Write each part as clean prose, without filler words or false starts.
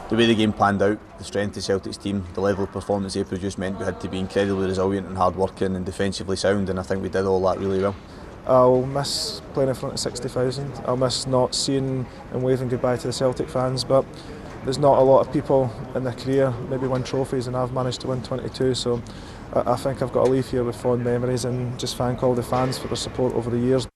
The way the game planned out, the strength of Celtic's team, the level of performance they produced meant we had to be incredibly resilient and hard working and defensively sound, and I think we did all that really well. I'll miss playing in front of 60,000. I'll miss not seeing and waving goodbye to the Celtic fans, but there's not a lot of people in their career maybe win trophies, and I've managed to win 22, so I think I've got to leave here with fond memories and just thank all the fans for their support over the years.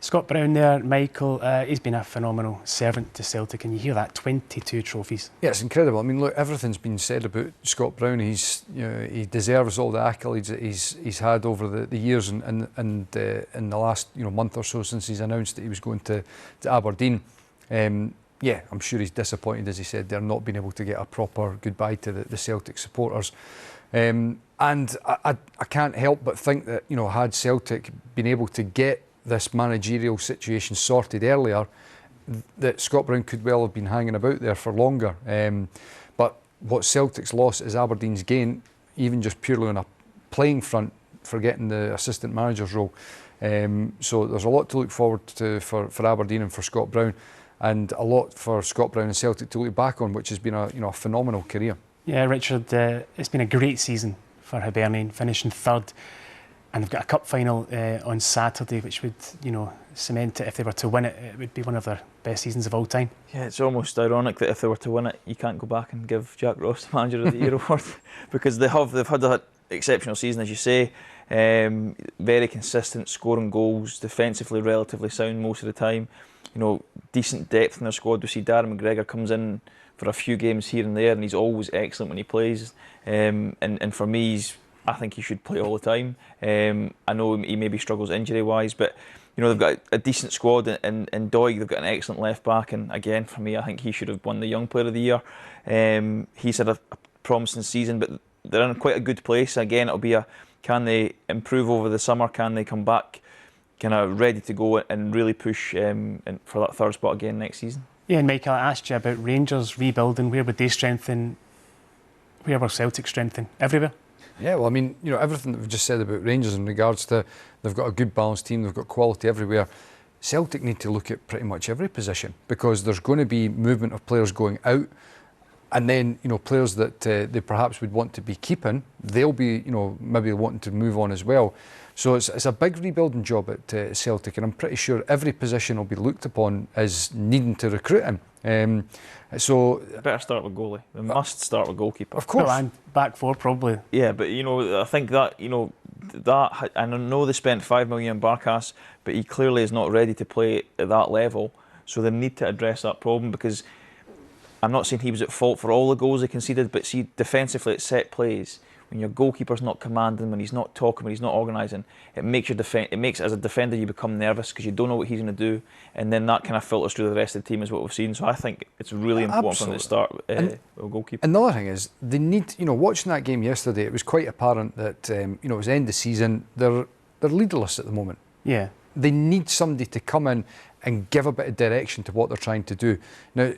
Scott Brown there, Michael, he's been a phenomenal servant to Celtic, and you hear that, 22 trophies. Yeah, it's incredible. I mean, look, everything's been said about Scott Brown. He deserves all the accolades that he's had over the years, and in the last month or so since he's announced that he was going to Aberdeen. Yeah, I'm sure he's disappointed, as he said, they're not being able to get a proper goodbye to the Celtic supporters. And I can't help but think that, had Celtic been able to get this managerial situation sorted earlier, that Scott Brown could well have been hanging about there for longer. But what Celtic's lost is Aberdeen's gain, even just purely on a playing front, for getting the assistant manager's role. So there's a lot to look forward to for Aberdeen and for Scott Brown, and a lot for Scott Brown and Celtic to look back on, which has been a phenomenal career. Yeah, Richard, it's been a great season for Hibernian, finishing third, and they've got a cup final on Saturday, which would, cement it. If they were to win it, it would be one of their best seasons of all time. Yeah, it's almost ironic that if they were to win it, you can't go back and give Jack Ross the Manager of the Year award, because they've had an exceptional season, as you say. Very consistent, scoring goals, defensively relatively sound most of the time. Decent depth in their squad. We see Darren McGregor comes in for a few games here and there, and he's always excellent when he plays. And for me, I think he should play all the time. I know he maybe struggles injury-wise, but they've got a decent squad, and Doig, they've got an excellent left-back, and again, for me, I think he should have won the Young Player of the Year. He's had a promising season, but they're in quite a good place. Again, it'll be can they improve over the summer? Can they come back kind of ready to go and really push for that third spot again next season? Yeah, and Michael, I asked you about Rangers rebuilding. Where would they strengthen? Where will Celtic strengthen? Everywhere? Yeah, well, I mean, everything that we've just said about Rangers in regards to they've got a good balanced team, they've got quality everywhere. Celtic need to look at pretty much every position, because there's going to be movement of players going out, and then players that they perhaps would want to be keeping, they'll be maybe wanting to move on as well. So it's a big rebuilding job at Celtic, and I'm pretty sure every position will be looked upon as needing to recruit him. So they better start with goalie. They must start with goalkeeper. Of course. Well, and back four probably. Yeah, but I think that that, and I know they spent $5 million on Barkas, but he clearly is not ready to play at that level. So they need to address that problem, because I'm not saying he was at fault for all the goals they conceded, but see, defensively at set plays, when your goalkeeper's not commanding, when he's not talking, when he's not organising, it makes as a defender you become nervous, because you don't know what he's going to do, and then that kind of filters through the rest of the team, is what we've seen. So I think it's really important for them to start with a goalkeeper. Another thing is, they need, watching that game yesterday, it was quite apparent that it was end of season, they're leaderless at the moment. Yeah. They need somebody to come in and give a bit of direction to what they're trying to do. Now,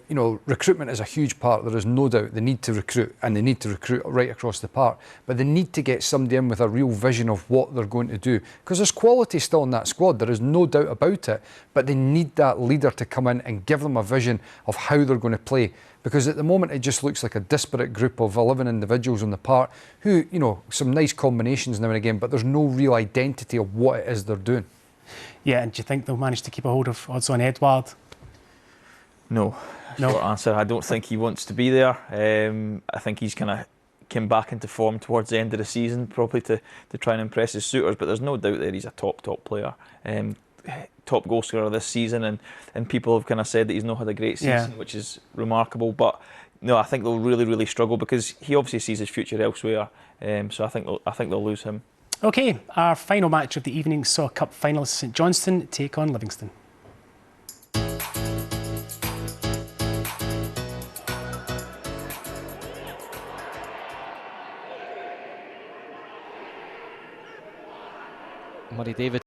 recruitment is a huge part. There is no doubt they need to recruit, and they need to recruit right across the park. But they need to get somebody in with a real vision of what they're going to do. Because there's quality still in that squad, there is no doubt about it. But they need that leader to come in and give them a vision of how they're going to play. Because at the moment it just looks like a disparate group of 11 individuals on the park who, some nice combinations now and again, but there's no real identity of what it is they're doing. Yeah, and do you think they'll manage to keep a hold of Odds on Edouard? No. Short answer. I don't think he wants to be there. I think he's kind of came back into form towards the end of the season, probably to try and impress his suitors. But there's no doubt that he's a top player. Top goal scorer this season, and people have kind of said that he's not had a great season, which is remarkable. But no, I think they'll really struggle, because he obviously sees his future elsewhere. So I think they'll lose him. OK, our final match of the evening saw Cup finalists St Johnstone take on Livingston. Murray David